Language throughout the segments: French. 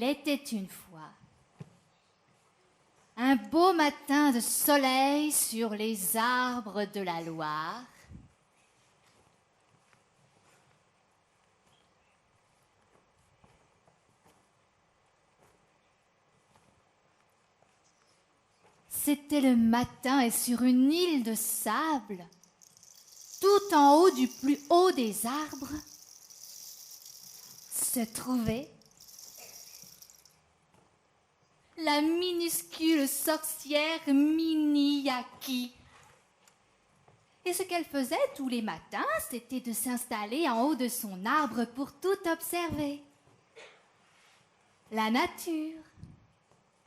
Il était une fois un beau matin de soleil sur les arbres de la Loire. C'était le matin et sur une île de sable, tout en haut du plus haut des arbres, se trouvait la minuscule sorcière Mini-Yaki. Et ce qu'elle faisait tous les matins, c'était de s'installer en haut de son arbre pour tout observer. La nature,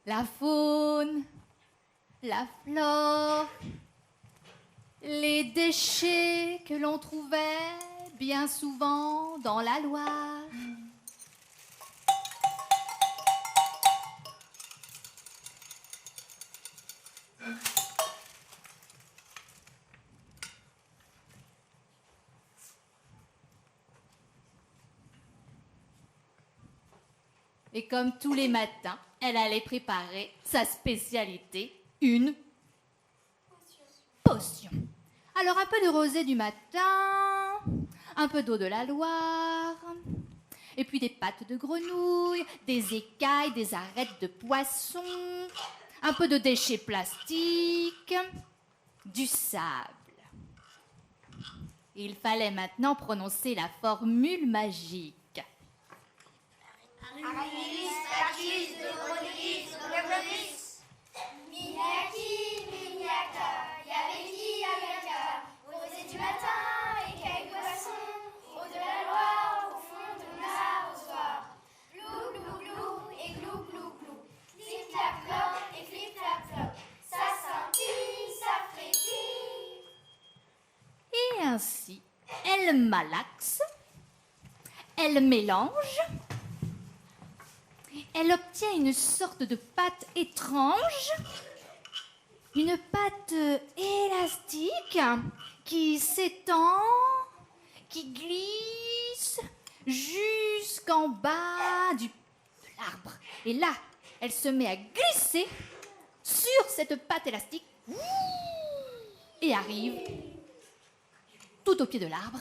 la faune, la flore, les déchets que l'on trouvait bien souvent dans la Loire. Et comme tous les matins, elle allait préparer sa spécialité, une potion. Alors un peu de rosée du matin, un peu d'eau de la Loire, et puis des pattes de grenouille, des écailles, des arêtes de poisson, un peu de déchets plastiques, du sable. Il fallait maintenant prononcer la formule magique. Agilis, Takis, Doronis, Doronis, Mini-Yaki, Mini-Yaka, Yaveki, Yaveka, rosée du matin, écailles de poisson, eau de la Loire, au fond de mon arrosoir. Glou, glou, glou, et glou, glou, glou, clip, clap, clop, et clip, clap, clop, ça scintille, ça frétille. Et ainsi, elle malaxe, elle mélange, elle obtient une sorte de pâte étrange, une pâte élastique qui s'étend, qui glisse jusqu'en bas de l'arbre. Et là, elle se met à glisser sur cette pâte élastique et arrive tout au pied de l'arbre,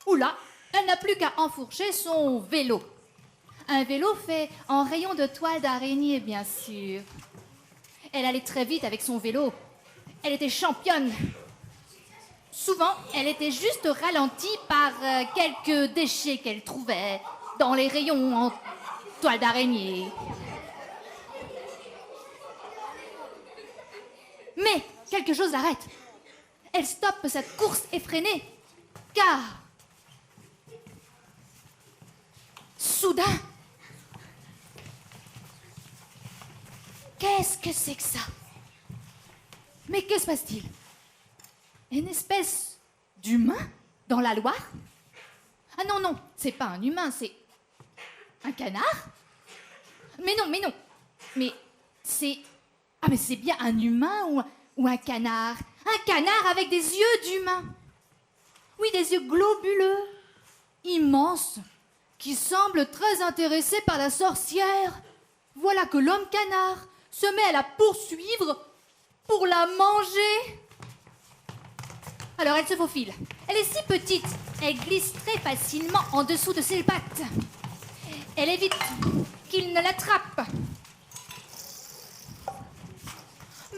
où là, elle n'a plus qu'à enfourcher son vélo. Un vélo fait en rayon de toile d'araignée, bien sûr. Elle allait très vite avec son vélo. Elle était championne. Souvent, elle était juste ralentie par quelques déchets qu'elle trouvait dans les rayons en toile d'araignée. Mais quelque chose l'arrête. Elle stoppe cette course effrénée, car soudain, qu'est-ce que c'est que ça? Mais que se passe-t-il? Une espèce d'humain dans la Loire? Ah non, non, c'est pas un humain, c'est un canard? Mais non, mais non. Mais c'est... Ah mais c'est bien un humain ou un canard? Un canard avec des yeux d'humain. Oui, des yeux globuleux, immenses, qui semblent très intéressés par la sorcière. Voilà que l'homme canard se met à la poursuivre pour la manger. Alors elle se faufile. Elle est si petite, elle glisse très facilement en dessous de ses pattes. Elle évite qu'il ne l'attrape.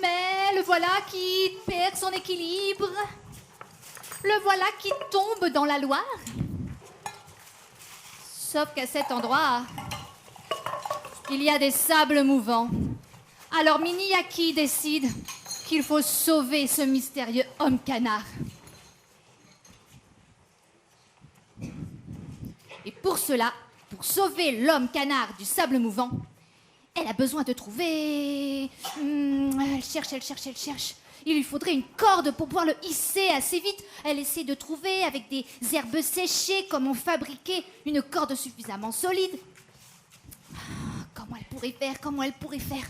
Mais le voilà qui perd son équilibre. Le voilà qui tombe dans la Loire. Sauf qu'à cet endroit, il y a des sables mouvants. Alors Mini-Yaki décide qu'il faut sauver ce mystérieux homme-canard. Et pour cela, pour sauver l'homme-canard du sable mouvant, elle a besoin de trouver... Elle cherche. Il lui faudrait une corde pour pouvoir le hisser assez vite. Elle essaie de trouver avec des herbes séchées comment fabriquer une corde suffisamment solide. Comment elle pourrait faire?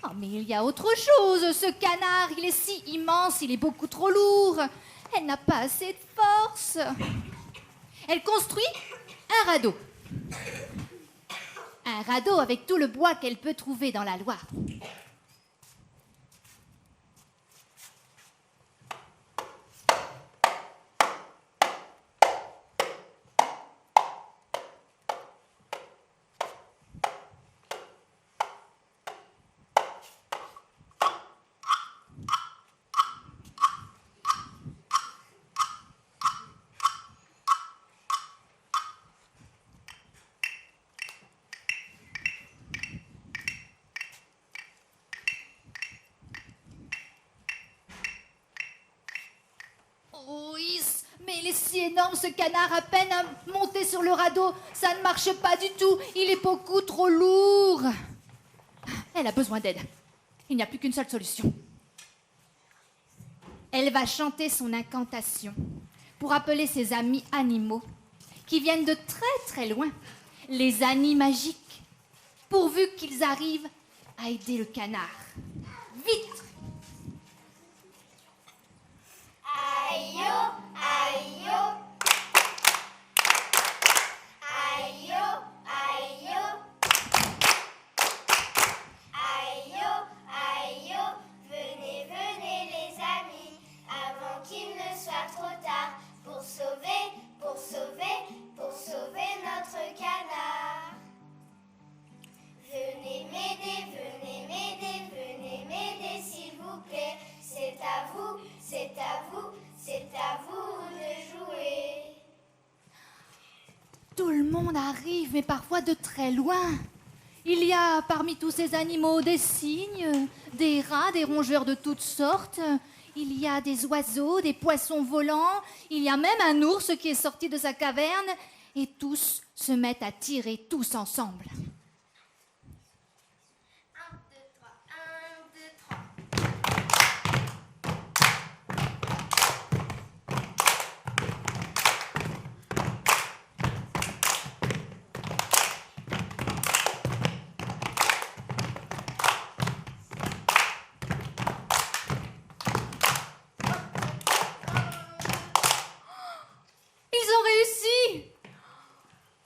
Oh, mais il y a autre chose. Ce canard, il est si immense, il est beaucoup trop lourd. Elle n'a pas assez de force. Elle construit un radeau. Un radeau avec tout le bois qu'elle peut trouver dans la Loire. Oui, mais il est si énorme ce canard, à peine à monter sur le radeau, ça ne marche pas du tout, il est beaucoup trop lourd. Elle a besoin d'aide. Il n'y a plus qu'une seule solution. Elle va chanter son incantation pour appeler ses amis animaux qui viennent de très très loin, les animagiques, pourvu qu'ils arrivent à aider le canard. Vite! Aïe-yo, aïe-yo. Aïe-yo, aïe-yo. Aïe-yo, aïe-yo. Venez, venez les amis, avant qu'il ne soit trop tard, pour sauver notre canard. Venez m'aider, s'il vous plaît. C'est à vous, c'est à vous, c'est à vous de jouer. Tout le monde arrive, mais parfois de très loin. Il y a parmi tous ces animaux des cygnes, des rats, des rongeurs de toutes sortes. Il y a des oiseaux, des poissons volants. Il y a même un ours qui est sorti de sa caverne. Et tous se mettent à tirer tous ensemble. 1, 2, 3, 1, 2, 3. Ils ont réussi!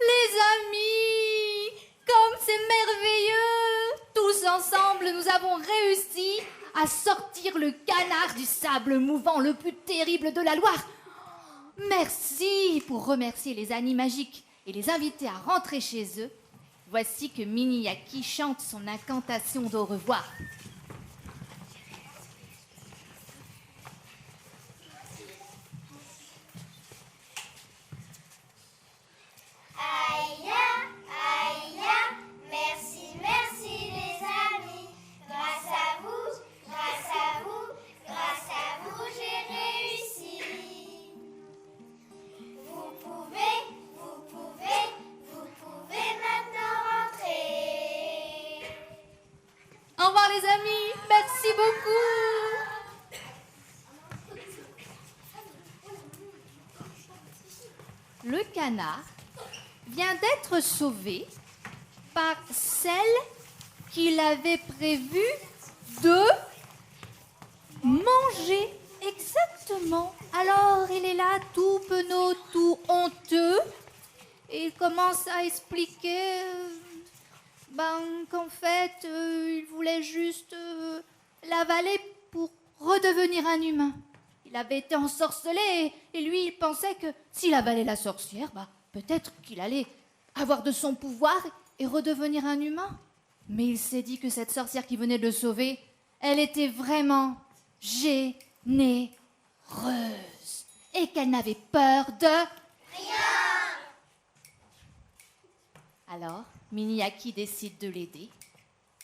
Les amis! Comme c'est merveilleux! Tous ensemble, nous avons réussi à sortir le canard du sable mouvant le plus terrible de la Loire. Merci pour remercier les animagiques et les inviter à rentrer chez eux. Voici que Mini-Yaki chante son incantation d'au revoir. Aïe, aïe, merci, merci les amis. Grâce à vous, j'ai réussi. Vous pouvez maintenant rentrer. Au revoir les amis, merci beaucoup. Le canard vient d'être sauvé par celle qu'il avait prévu de manger. Exactement. Alors il est là tout penaud, tout honteux. Et il commence à expliquer qu'en fait, il voulait juste l'avaler pour redevenir un humain. Il avait été ensorcelé et lui, il pensait que s'il avalait la sorcière, peut-être qu'il allait avoir de son pouvoir et redevenir un humain. Mais il s'est dit que cette sorcière qui venait de le sauver, elle était vraiment généreuse et qu'elle n'avait peur de Rien. Alors, Mini-Yaki décide de l'aider.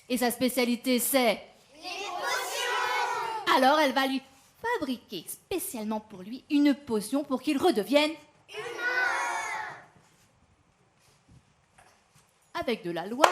Et sa spécialité, c'est... Les potions. Alors, elle va lui fabriquer spécialement pour lui une potion pour qu'il redevienne... Humain. avec de la Loire.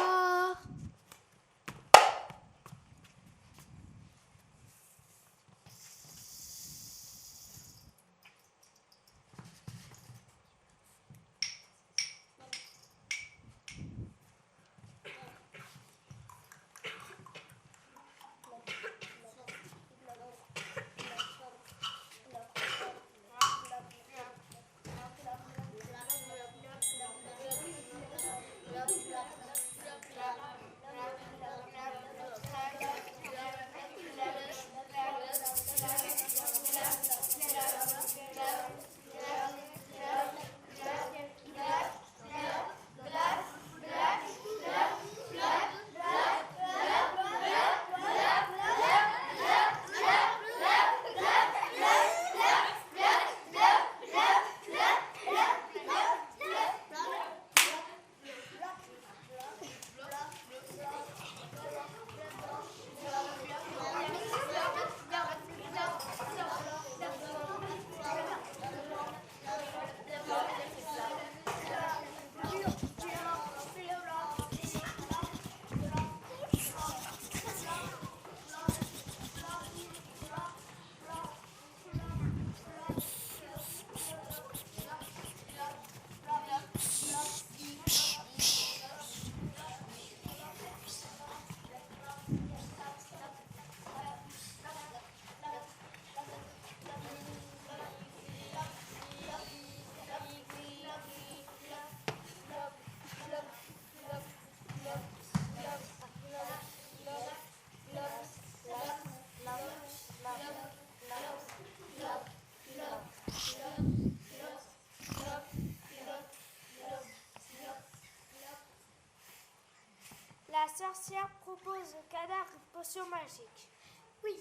sorcière propose au canard une potion magique. Oui,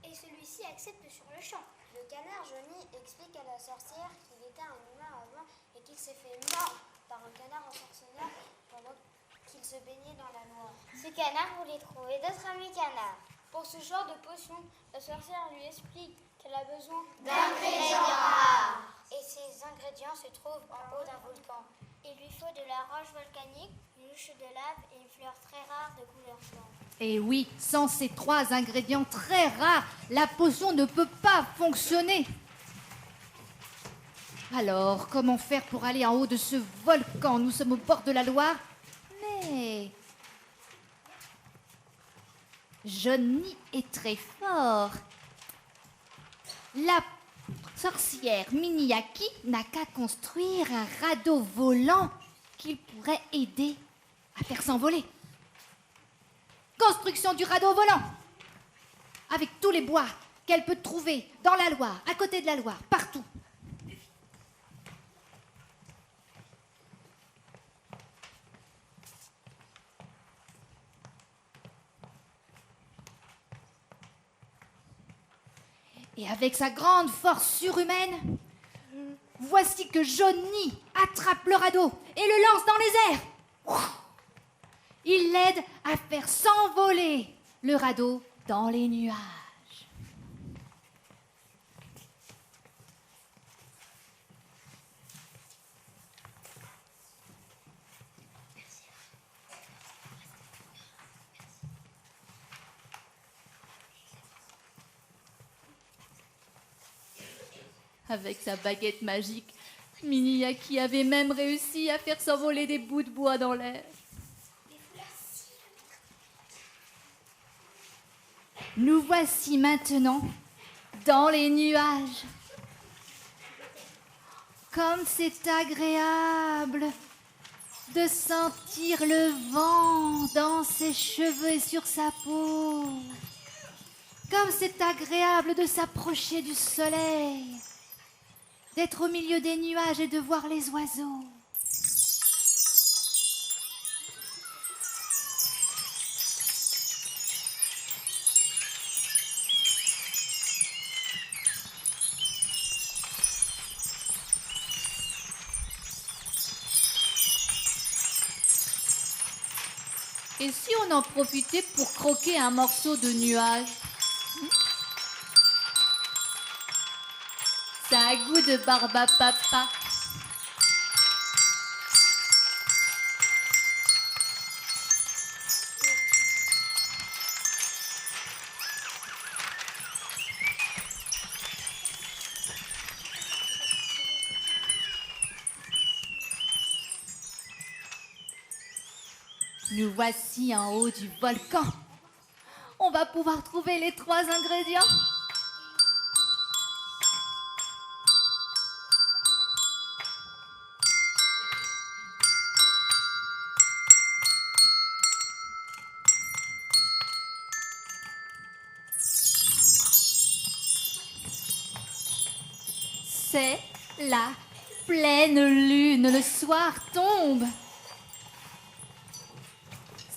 et celui-ci accepte sur le champ. Le canard Johnny explique à la sorcière qu'il était un humain avant et qu'il s'est fait mordre par un canard ensorceleur pendant qu'il se baignait dans la noix. Ce canard voulait trouver d'autres amis canards. Pour ce genre de potion, la sorcière lui explique qu'elle a besoin d'ingrédients rares. Et ces ingrédients se trouvent en haut d'un volcan. Il lui faut de la roche volcanique, une louche de lave et une fleur très rare de couleur blanche. Et oui, sans ces 3 ingrédients très rares, la potion ne peut pas fonctionner. Alors, comment faire pour aller en haut de ce volcan? Nous sommes au bord de la Loire, mais Johnny est très fort. La sorcière Miniaki n'a qu'à construire un radeau volant qu'il pourrait aider à faire s'envoler. Construction du radeau volant, avec tous les bois qu'elle peut trouver dans la Loire, à côté de la Loire, partout. Et avec sa grande force surhumaine, voici que Johnny attrape le radeau et le lance dans les airs. Il l'aide à faire s'envoler le radeau dans les nuages. Avec sa baguette magique, Miniaki avait même réussi à faire s'envoler des bouts de bois dans l'air. Nous voici maintenant dans les nuages. Comme c'est agréable de sentir le vent dans ses cheveux et sur sa peau. Comme c'est agréable de s'approcher du soleil, d'être au milieu des nuages et de voir les oiseaux. Et si on en profitait pour croquer un morceau de nuage? Ça a goût de barbe à papa. Nous voici en haut du volcan. On va pouvoir trouver les 3 ingrédients. C'est la pleine lune. Le soir tombe.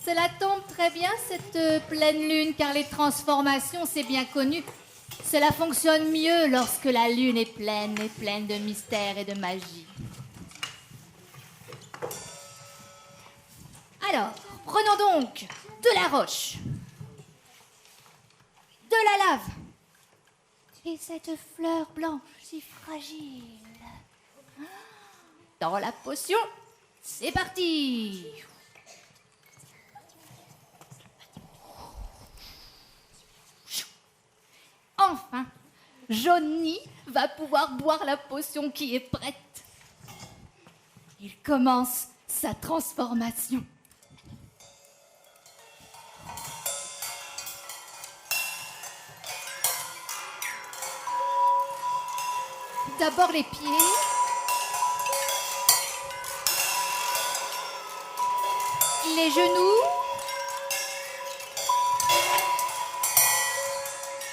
Cela tombe très bien, cette pleine lune, car les transformations, c'est bien connu. Cela fonctionne mieux lorsque la lune est pleine de mystère et de magie. Alors, prenons donc de la roche, de la lave et cette fleur blanche si fragile. Dans la potion, c'est parti! Enfin, Johnny va pouvoir boire la potion qui est prête. Il commence sa transformation. D'abord les pieds. Les genoux.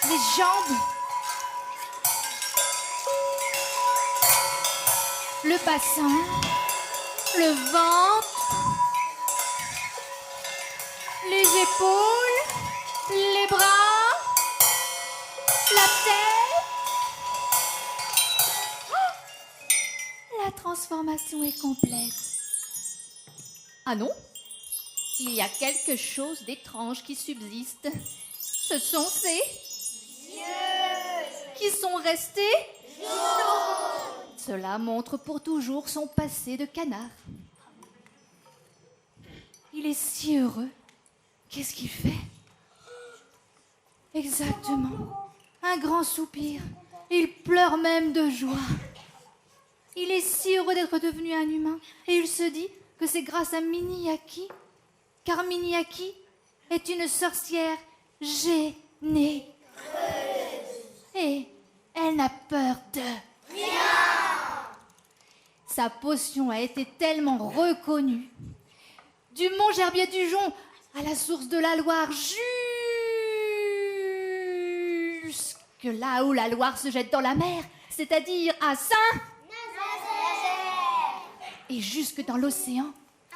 Les jambes, le bassin, le ventre, les épaules, les bras, la tête. Oh, la transformation est complète. Ah non? Il y a quelque chose d'étrange qui subsiste. Ce sont ces yeux qui sont restés jaunes. Cela montre pour toujours son passé de canard. Il est si heureux. Qu'est-ce qu'il fait? Exactement. Un grand soupir. Il pleure même de joie. Il est si heureux d'être devenu un humain. Et il se dit que c'est grâce à Mini-Yaki. Car Mini-Yaki est une sorcière généreuse. Et elle n'a peur de rien. Sa potion a été tellement reconnue. Du mont Gerbier-du-Jonc à la source de la Loire, jusque là où la Loire se jette dans la mer, c'est-à-dire à Saint-Nazaire. Et jusque dans l'océan,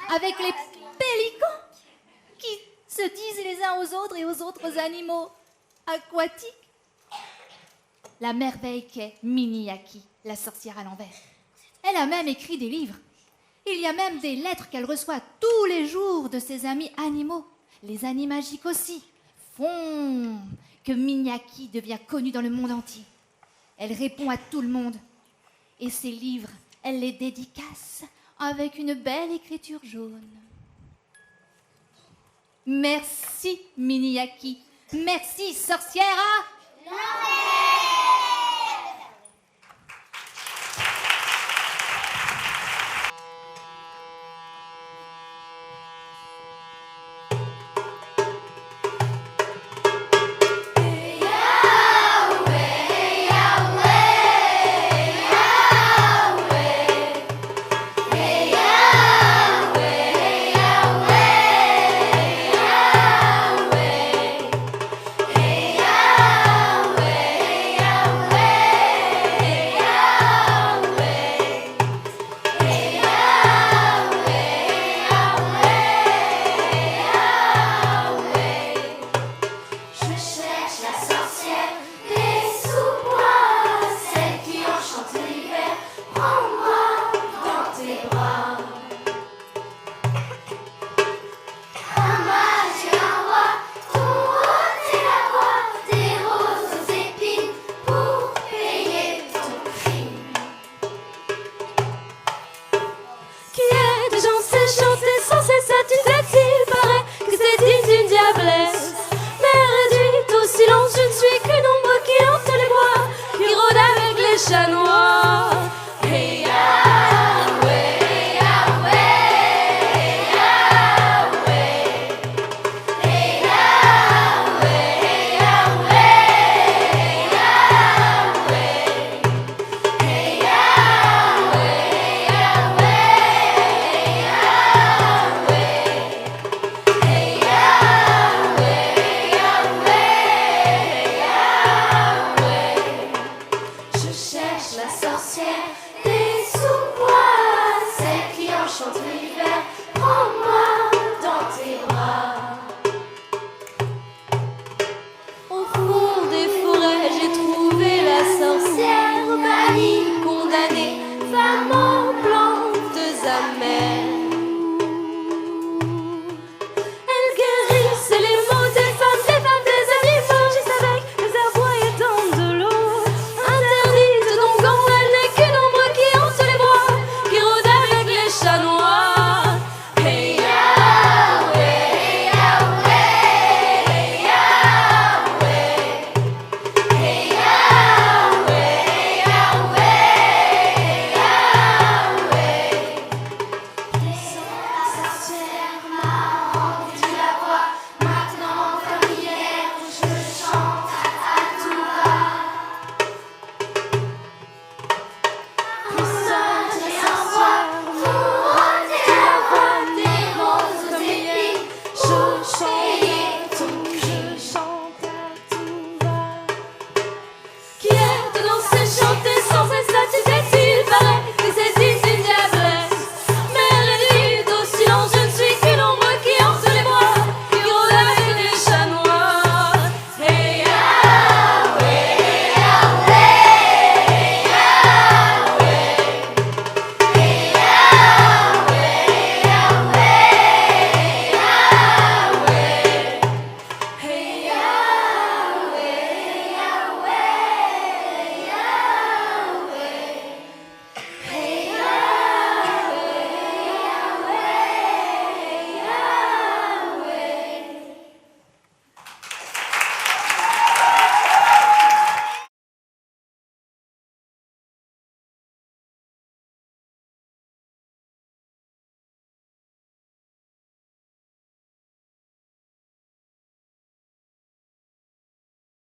avec les pélicans qui se disent les uns aux autres et aux autres animaux aquatiques. La merveille qu'est Mini-Yaki, la sorcière à l'envers. Elle a même écrit des livres. Il y a même des lettres qu'elle reçoit tous les jours de ses amis animaux. Les animagiques aussi font que Mini-Yaki devient connue dans le monde entier. Elle répond à tout le monde. Et ses livres, elle les dédicace avec une belle écriture jaune. Merci Mini-Yaki. Merci sorcière à l'envers. Au fond des forêts, j'ai trouvé la sorcière.